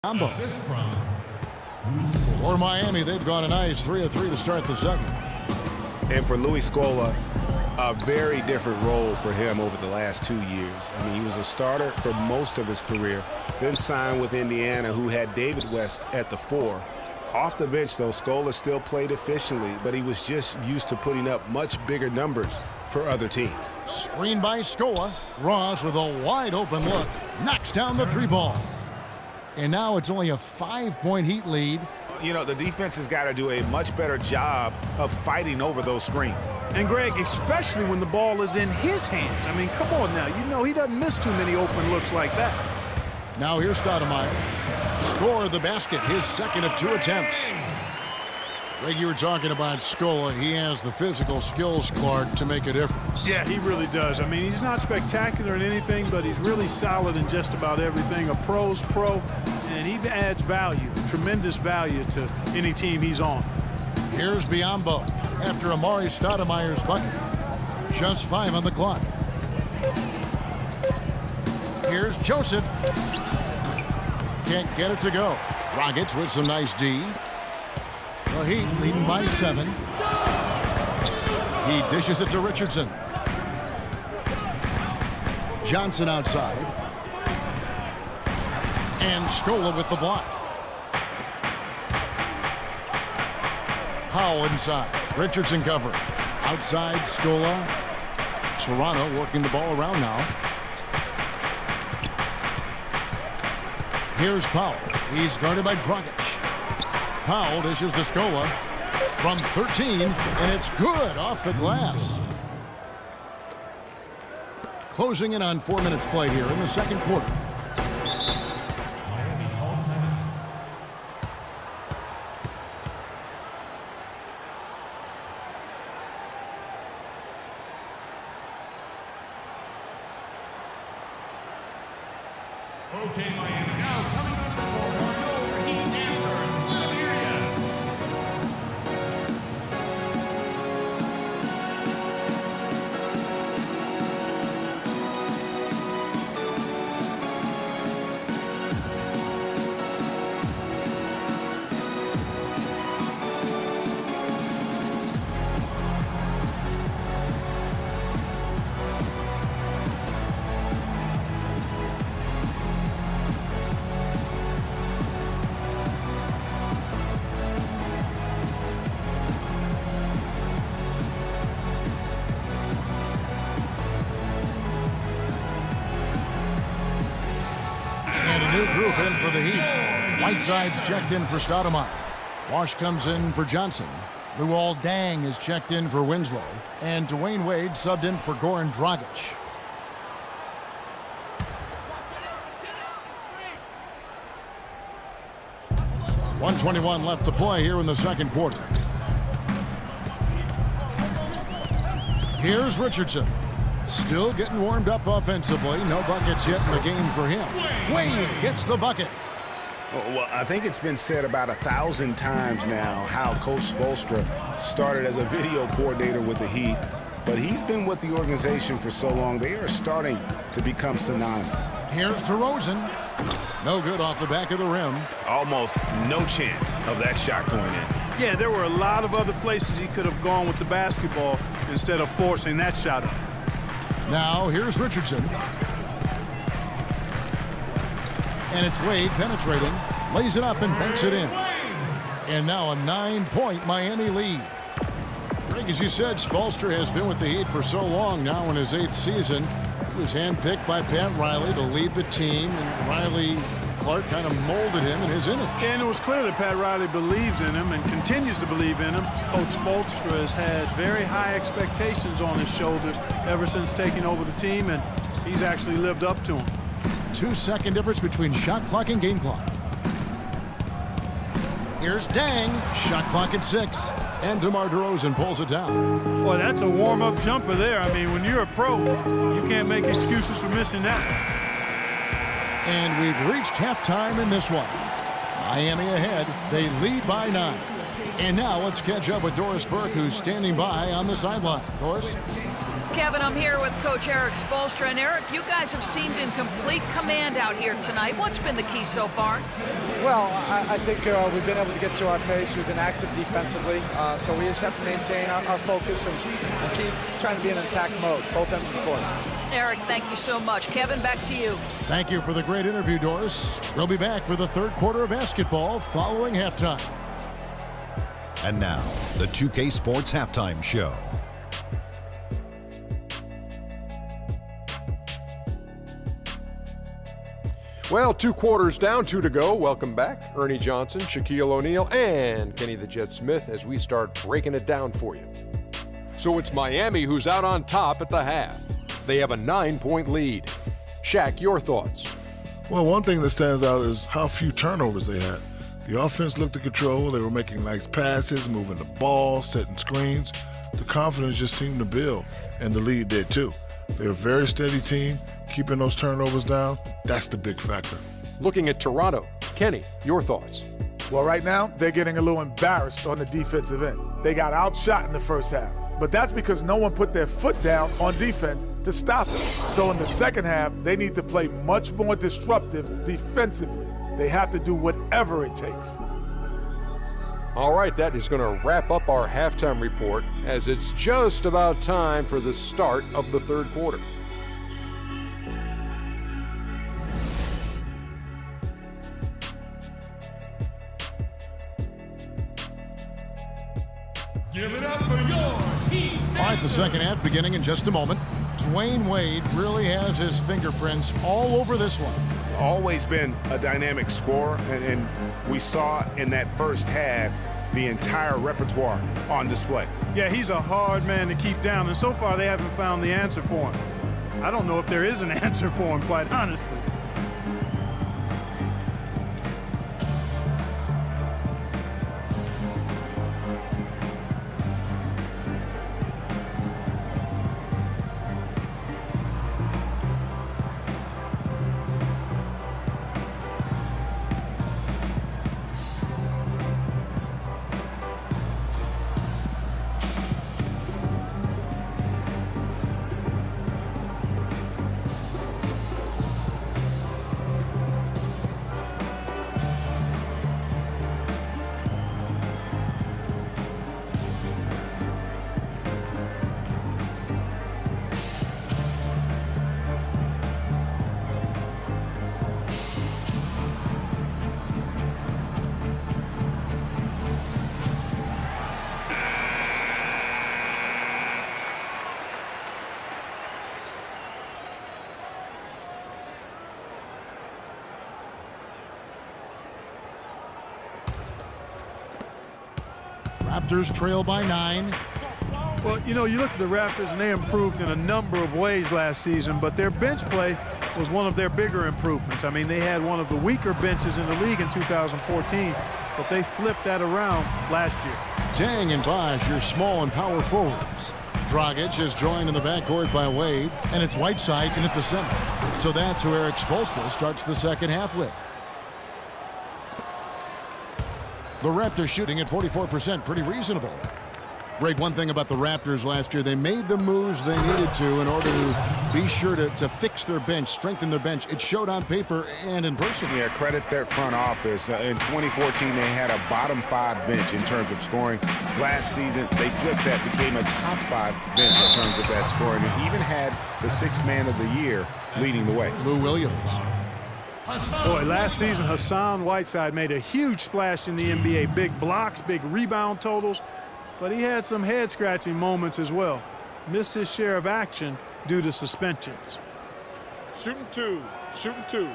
Combo. For Miami, they've gone a nice 3 of 3 to start the second. And for Luis Scola, a very different role for him over the last 2 years. I mean, he was a starter for most of his career, then signed with Indiana, who had David West at the 4. Off the bench, though, Scola still played efficiently, but he was just used to putting up much bigger numbers for other teams. Screen by Scola. Ross with a wide-open look. Knocks down the 3-ball. And now it's only a 5-point Heat lead. You know, the defense has got to do a much better job of fighting over those screens. And, Greg, especially when the ball is in his hands. I mean, come on now. You know he doesn't miss too many open looks like that. Now here's Stoudemire. Score the basket, his second of 2 attempts. Greg, you were talking about Scola. He has the physical skills, Clark, to make a difference. Yeah, he really does. I mean, he's not spectacular in anything, but he's really solid in just about everything. A pro's pro, and he adds value, tremendous value to any team he's on. Here's Biyombo after Amari Stoudemire's bucket. Just 5 on the clock. Here's Joseph. Can't get it to go. Rockets with some nice D. The Heat leading by 7. He dishes it to Richardson. Johnson outside. And Scola with the block. Powell inside. Richardson covering. Outside, Scola. Toronto working the ball around now. Here's Powell. He's guarded by Dragic. Powell dishes to Scola from 13, and it's good off the glass. Closing in on 4 minutes play here in the second quarter. Okay, Miami, now coming on the court are your Heat dancers. Let them hear ya. New group in for the Heat. Whiteside's checked in for Stoudemire. Wash comes in for Johnson. Luol Deng is checked in for Winslow. And Dwayne Wade subbed in for Goran Dragic. .121 left to play here in the second quarter. Here's Richardson. Still getting warmed up offensively. No buckets yet in the game for him. Wade gets the bucket. Well, I think it's been said about 1,000 times now how Coach Spoelstra started as a video coordinator with the Heat, but he's been with the organization for so long, they are starting to become synonymous. Here's DeRozan. No good off the back of the rim. Almost no chance of that shot going in. Yeah, there were a lot of other places he could have gone with the basketball instead of forcing that shot up. Now here's Richardson. And it's Wade penetrating. Lays it up and banks it in. And now a 9-point Miami lead. Greg, as you said, Spoelstra has been with the Heat for so long now in his 8th season. He was handpicked by Pat Riley to lead the team, and Riley Clark kind of molded him in his image. And it was clear that Pat Riley believes in him and continues to believe in him. Coach Spoelstra has had very high expectations on his shoulders ever since taking over the team, and he's actually lived up to them. 2-second difference between shot clock and game clock. Here's Deng. Shot clock at 6. And DeMar DeRozan pulls it down. Boy, that's a warm-up jumper there. I mean, when you're a pro, you can't make excuses for missing that. And we've reached halftime in this one. Miami ahead. They lead by 9. And now let's catch up with Doris Burke, who's standing by on the sideline. Doris? Kevin, I'm here with Coach Erik Spoelstra. And Erik, you guys have seemed in complete command out here tonight. What's been the key so far? Well, I think we've been able to get to our pace. We've been active defensively, so we just have to maintain our focus and keep trying to be in attack mode, both ends of the court. Eric, thank you so much. Kevin, back to you. Thank you for the great interview, Doris. We'll be back for the third quarter of basketball following halftime. And now, the 2K Sports Halftime Show. Well, 2 quarters down, 2 to go. Welcome back. Ernie Johnson, Shaquille O'Neal, and Kenny the Jet Smith as we start breaking it down for you. So it's Miami who's out on top at the half. They have a 9-point lead. Shaq, your thoughts? Well, one thing that stands out is how few turnovers they had. The offense looked in control. They were making nice passes, moving the ball, setting screens. The confidence just seemed to build, and the lead did too. They're a very steady team, keeping those turnovers down. That's the big factor. Looking at Toronto, Kenny, your thoughts? Well, right now, they're getting a little embarrassed on the defensive end. They got outshot in the first half, but that's because no one put their foot down on defense to stop it. So in the second half, they need to play much more disruptive defensively. They have to do whatever it takes. All right, that is going to wrap up our halftime report as it's just about time for the start of the third quarter. Give it up for your Heat. All right, the second half beginning in just a moment. Dwayne Wade really has his fingerprints all over this one. Always been a dynamic scorer, and we saw in that first half the entire repertoire on display. Yeah, he's a hard man to keep down, and so far they haven't found the answer for him. I don't know if there is an answer for him, quite honestly. Raptors trail by 9. Well, you know, you look at the Raptors, and they improved in a number of ways last season, but their bench play was one of their bigger improvements. I mean, they had one of the weaker benches in the league in 2014, but they flipped that around last year. Deng and Bosh, your small and power forwards. Dragic is joined in the backcourt by Wade, and it's Whiteside in at the center. So that's who Eric Spoelstra starts the second half with. The Raptors shooting at 44%, pretty reasonable. Greg, one thing about the Raptors last year, they made the moves they needed to in order to be sure to fix their bench, strengthen their bench. It showed on paper and in person. Yeah, credit their front office. In 2014, they had a bottom 5 bench in terms of scoring. Last season, they flipped that, became a top 5 bench in terms of that scoring, and even had the 6th man of the year leading the way. Lou Williams. Boy, last season, Hassan Whiteside made a huge splash in the NBA. Big blocks, big rebound totals, but he had some head-scratching moments as well. Missed his share of action due to suspensions. Shooting 2, shooting 2.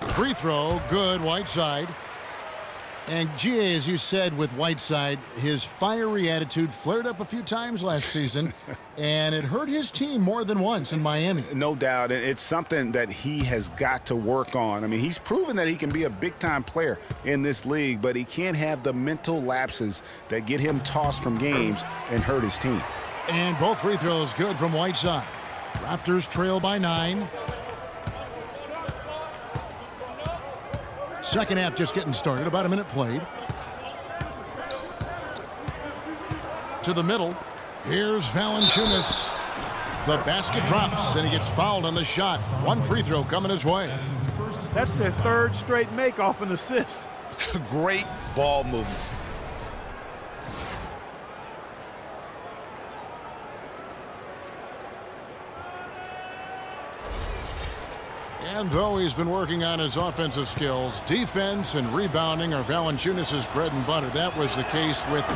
Free throw, good, Whiteside. And GA, as you said with Whiteside, his fiery attitude flared up a few times last season, and it hurt his team more than once in Miami. No doubt. It's something that he has got to work on. I mean, he's proven that he can be a big-time player in this league, but he can't have the mental lapses that get him tossed from games and hurt his team. And both free throws good from Whiteside. Raptors trail by 9. Second half just getting started, about a minute played. to the middle. Here's Valanciunas. The basket drops, and he gets fouled on the shot. One free throw coming his way. That's their third straight make off an assist. Great ball movement. And though he's been working on his offensive skills, defense and rebounding are Valanciunas' bread and butter. That was the case with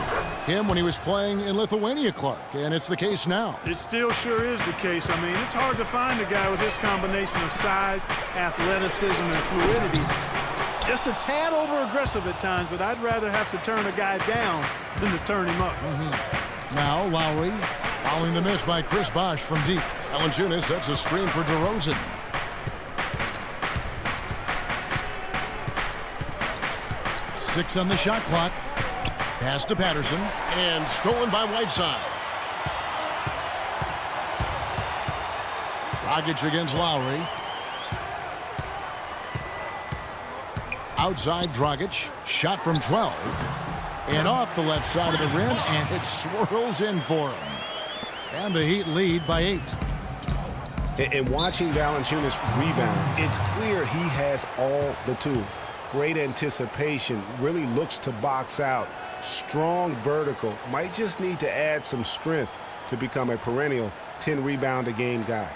him when he was playing in Lithuania, Clark, and it's the case now. It still sure is the case. I mean, it's hard to find a guy with this combination of size, athleticism, and fluidity. Just a tad over-aggressive at times, but I'd rather have to turn a guy down than to turn him up. Now Lowry, following the miss by Chris Bosh from deep. Valanciunas sets a screen for DeRozan. Six on the shot clock. Pass to Patterson, and stolen by Whiteside. Dragic against Lowry. Outside Dragic, shot from 12. And off the left side of the rim, and it swirls in for him. And the Heat lead by 8. And watching Valanciunas rebound, it's clear he has all the tools. Great anticipation, really looks to box out. Strong vertical, might just need to add some strength to become a perennial 10-rebound-a-game guy.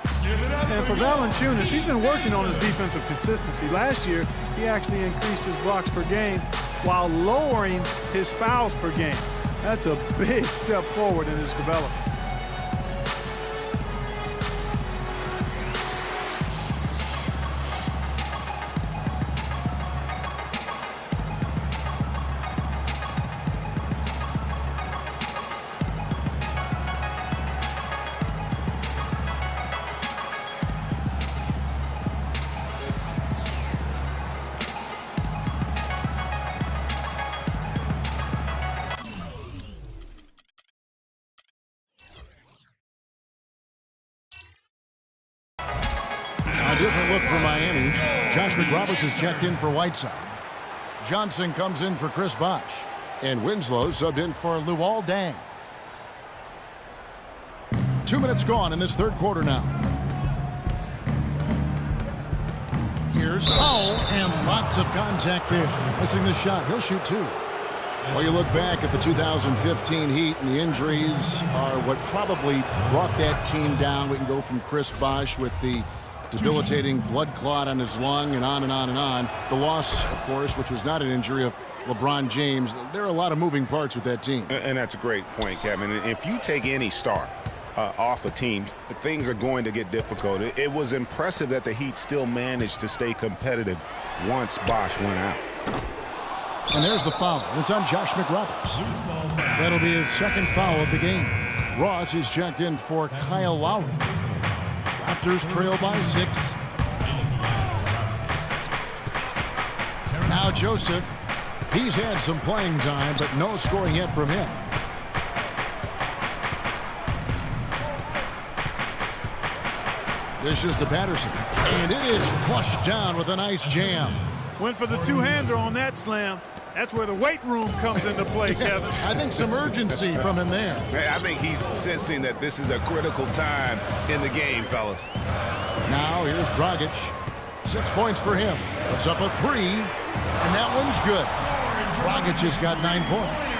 And for Valanciunas, he's been working on his defensive consistency. Last year, he actually increased his blocks per game while lowering his fouls per game. That's a big step forward in his development. A different look for Miami. Josh McRoberts is checked in for Whiteside. Johnson comes in for Chris Bosh. And Winslow subbed in for Luol Deng. 2 minutes gone in this third quarter now. Here's Powell, and lots of contact there. Missing the shot. He'll shoot 2. Well, you look back at the 2015 Heat, and the injuries are what probably brought that team down. We can go from Chris Bosh with the debilitating blood clot on his lung and on and on and on. The loss, of course, which was not an injury, of LeBron James. There are a lot of moving parts with that team. And that's a great point, Kevin. And if you take any star off of teams, things are going to get difficult. It was impressive that the Heat still managed to stay competitive once Bosh went out. And there's the foul. And it's on Josh McRoberts. That'll be his second foul of the game. Ross is checked in for Kyle Lowry. Raptors trail by 6. Now Joseph. He's had some playing time, but no scoring yet from him. This is to Patterson. And it is flushed down with a nice jam. Went for the two-hander on that slam. That's where the weight room comes into play, Kevin. I think some urgency from him there. I think he's sensing that this is a critical time in the game, fellas. Now here's Dragic. 6 points for him. Puts up a 3, and that one's good. Dragic has got 9 points.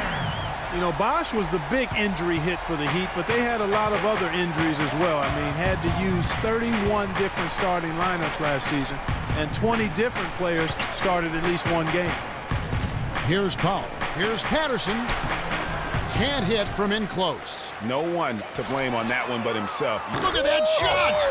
You know, Bosh was the big injury hit for the Heat, but they had a lot of other injuries as well. I mean, had to use 31 different starting lineups last season, and 20 different players started at least one game. Here's Powell. Here's Patterson. Can't hit from in close. No one to blame on that one but himself. Look at that shot!